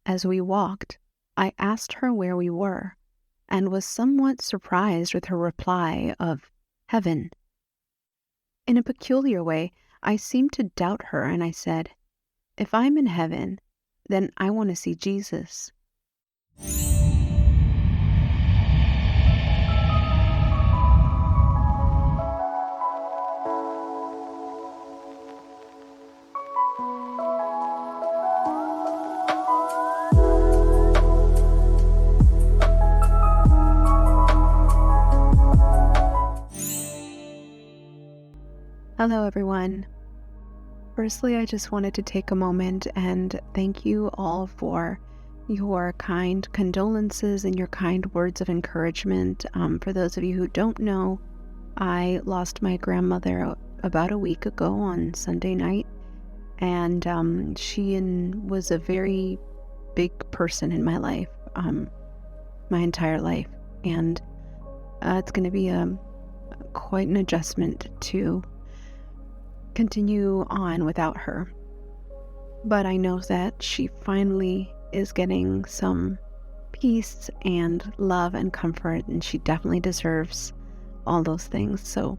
As we walked, I asked her where we were and was somewhat surprised with her reply of heaven. In a peculiar way, I seemed to doubt her, and I said, "If I'm in heaven, then I want to see Jesus." Hello, everyone. Firstly, I just wanted to take a moment and thank you all for your kind condolences and your kind words of encouragement. For those of you who don't know, I lost my grandmother about a week ago on Sunday night, and she was a very big person in my life, my entire life, and it's going to be quite an adjustment to continue on without her. But I know that she finally is getting some peace and love and comfort, and she definitely deserves all those things. So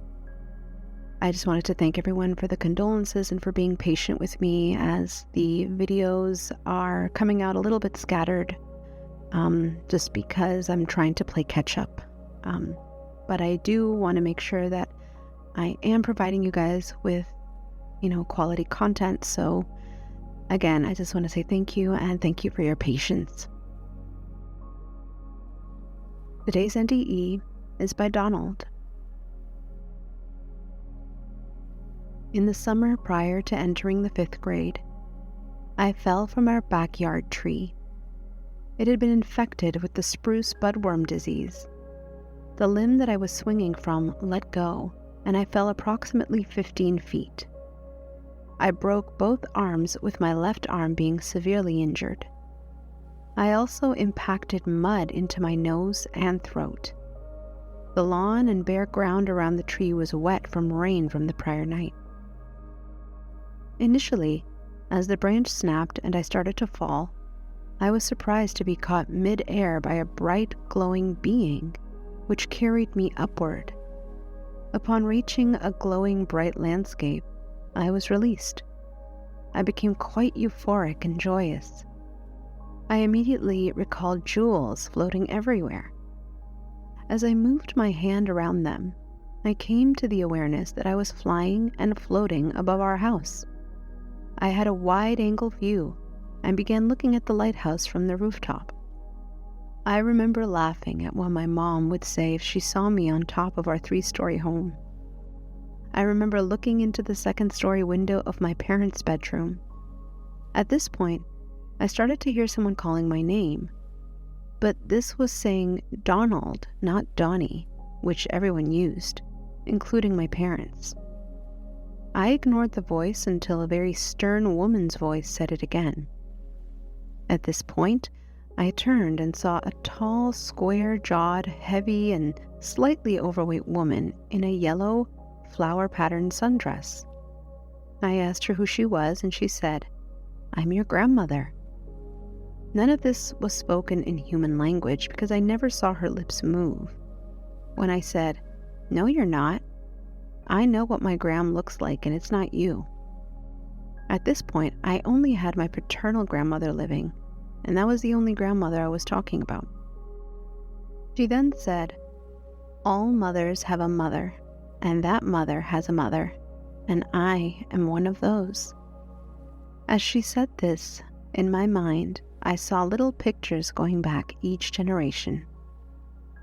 I just wanted to thank everyone for the condolences and for being patient with me as the videos are coming out a little bit scattered, just because I'm trying to play catch up. But I do want to make sure that I am providing you guys with quality content. So again, I just want to say thank you, and thank you for your patience. Today's NDE is by Donald. In the summer prior to entering the 5th grade, I fell from our backyard tree. It had been infected with the spruce budworm disease. The limb that I was swinging from let go, and I fell approximately 15 feet. I broke both arms, with my left arm being severely injured. I also impacted mud into my nose and throat. The lawn and bare ground around the tree was wet from rain from the prior night. Initially, as the branch snapped and I started to fall, I was surprised to be caught mid-air by a bright, glowing being, which carried me upward. Upon reaching a glowing, bright landscape, I was released. I became quite euphoric and joyous. I immediately recalled jewels floating everywhere. As I moved my hand around them, I came to the awareness that I was flying and floating above our house. I had a wide-angle view and began looking at the lighthouse from the rooftop. I remember laughing at what my mom would say if she saw me on top of our 3-story home. I remember looking into the 2nd-story window of my parents' bedroom. At this point, I started to hear someone calling my name, but this was saying Donald, not Donnie, which everyone used, including my parents. I ignored the voice until a very stern woman's voice said it again. At this point, I turned and saw a tall, square-jawed, heavy, and slightly overweight woman in a yellow, flower-patterned sundress. I asked her who she was, and she said, "I'm your grandmother." None of this was spoken in human language because I never saw her lips move. When I said, "No, you're not. I know what my gram looks like, and it's not you." At this point, I only had my paternal grandmother living, and that was the only grandmother I was talking about. She then said, "All mothers have a mother, and that mother has a mother, and I am one of those." As she said this, in my mind, I saw little pictures going back each generation.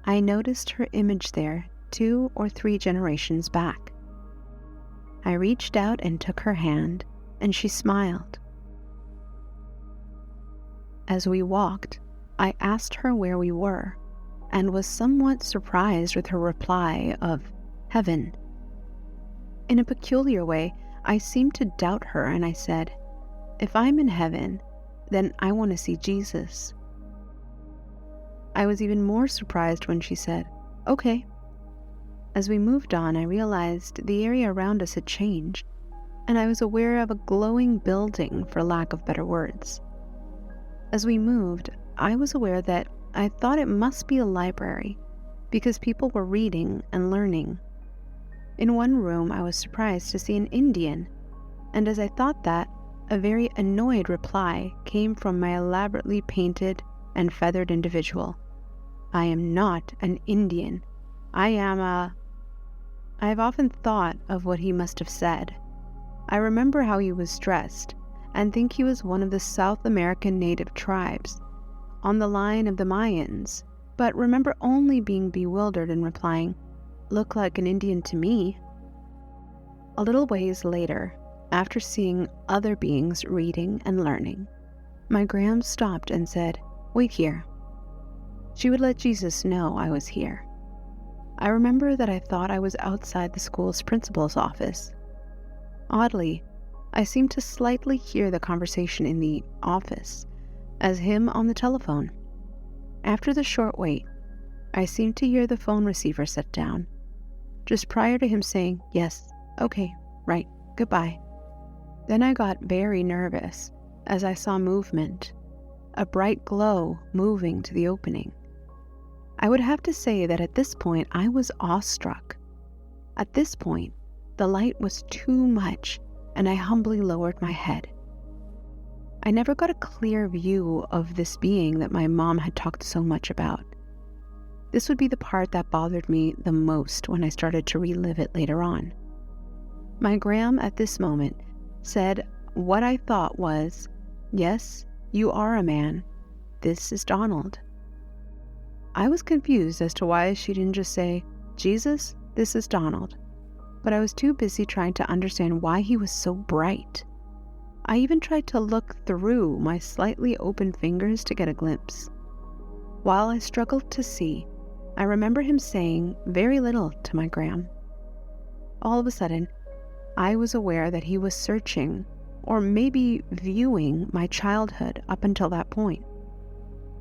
I noticed her image there 2 or 3 generations back. I reached out and took her hand, and she smiled. As we walked, I asked her where we were, and was somewhat surprised with her reply of heaven. In a peculiar way, I seemed to doubt her, and I said, "If I'm in heaven, then I want to see Jesus." I was even more surprised when she said, "Okay." As we moved on, I realized the area around us had changed, and I was aware of a glowing building, for lack of better words. As we moved, I was aware that I thought it must be a library because people were reading and learning. In one room, I was surprised to see an Indian, and as I thought that, a very annoyed reply came from my elaborately painted and feathered individual. I am not an Indian. I have often thought of what he must have said. I remember how he was dressed, and think he was one of the South American native tribes, on the line of the Mayans, but remember only being bewildered and replying, "Look like an Indian to me." A little ways later, after seeing other beings reading and learning, my gram stopped and said, "Wait here." She would let Jesus know I was here. I remember that I thought I was outside the school's principal's office. Oddly, I seemed to slightly hear the conversation in the office as him on the telephone. After the short wait, I seemed to hear the phone receiver set down, just prior to him saying, "Yes, okay, right, goodbye." Then I got very nervous as I saw movement, a bright glow moving to the opening. I would have to say that at this point I was awestruck. At this point, the light was too much, and I humbly lowered my head. I never got a clear view of this being that my mom had talked so much about. This would be the part that bothered me the most when I started to relive it later on. My gram at this moment said what I thought was, "Yes, you are a man. This is Donald." I was confused as to why she didn't just say, "Jesus, this is Donald," but I was too busy trying to understand why he was so bright. I even tried to look through my slightly open fingers to get a glimpse. While I struggled to see, I remember him saying very little to my gram. All of a sudden, I was aware that he was searching, or maybe viewing, my childhood up until that point.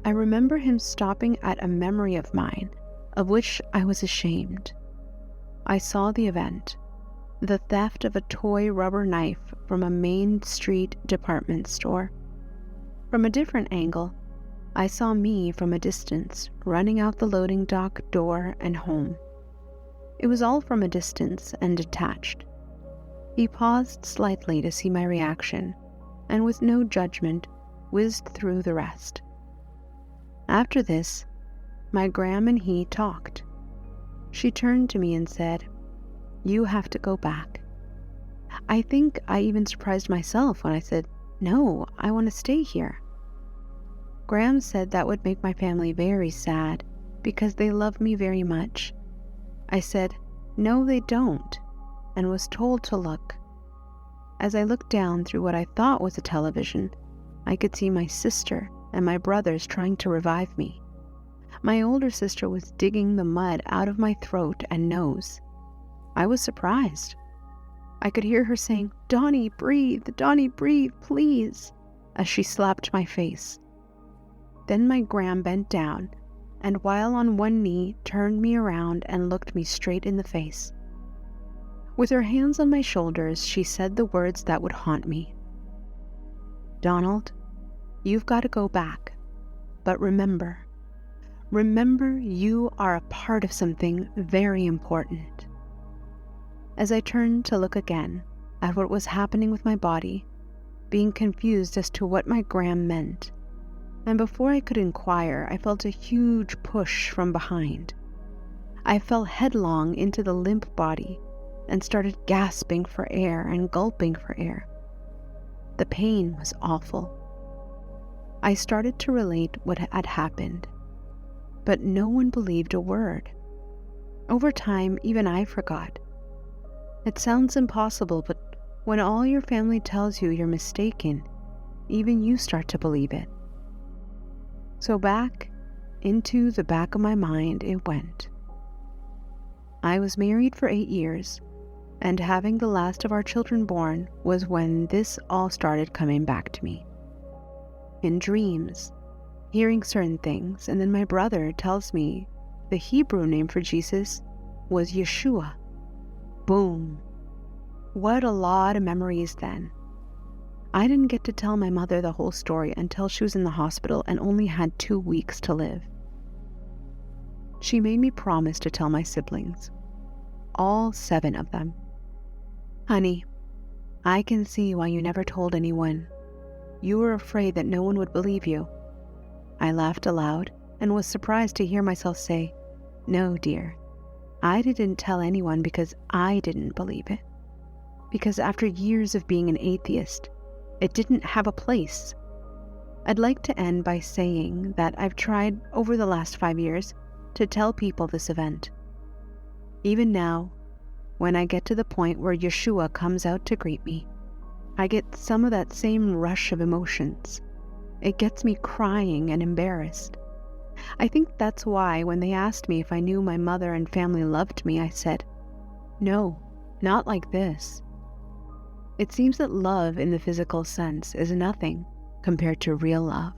I remember him stopping at a memory of mine, of which I was ashamed. I saw the event, the theft of a toy rubber knife from a Main Street department store. From a different angle, I saw me from a distance running out the loading dock door and home. It was all from a distance and detached. He paused slightly to see my reaction, and with no judgment, whizzed through the rest. After this, my gram and he talked. She turned to me and said, "You have to go back." I think I even surprised myself when I said, "No, I want to stay here." Gram said that would make my family very sad because they love me very much. I said, "No, they don't," and was told to look. As I looked down through what I thought was a television, I could see my sister and my brothers trying to revive me. My older sister was digging the mud out of my throat and nose. I was surprised. I could hear her saying, Donnie, breathe, please," as she slapped my face. Then my gram bent down, and while on one knee, turned me around and looked me straight in the face. With her hands on my shoulders, she said the words that would haunt me. "Donald, you've got to go back, but remember you are a part of something very important." As I turned to look again at what was happening with my body, being confused as to what my gram meant, and before I could inquire, I felt a huge push from behind. I fell headlong into the limp body and started gasping for air and gulping for air. The pain was awful. I started to relate what had happened, but no one believed a word. Over time, even I forgot. It sounds impossible, but when all your family tells you you're mistaken, even you start to believe it. So back into the back of my mind it went. I was married for 8 years, and having the last of our children born was when this all started coming back to me. In dreams, hearing certain things, and then my brother tells me the Hebrew name for Jesus was Yeshua. Boom. What a lot of memories then. I didn't get to tell my mother the whole story until she was in the hospital and only had 2 weeks to live. She made me promise to tell my siblings, all 7 of them. Honey, I can see why you never told anyone. You were afraid that no one would believe you. I laughed aloud and was surprised to hear myself say, No, dear, I didn't tell anyone because I didn't believe it. Because after years of being an atheist, it didn't have a place. I'd like to end by saying that I've tried over the last 5 years to tell people this event. Even now, when I get to the point where Yeshua comes out to greet me, I get some of that same rush of emotions. It gets me crying and embarrassed. I think that's why when they asked me if I knew my mother and family loved me, I said, No, not like this. It seems that love in the physical sense is nothing compared to real love.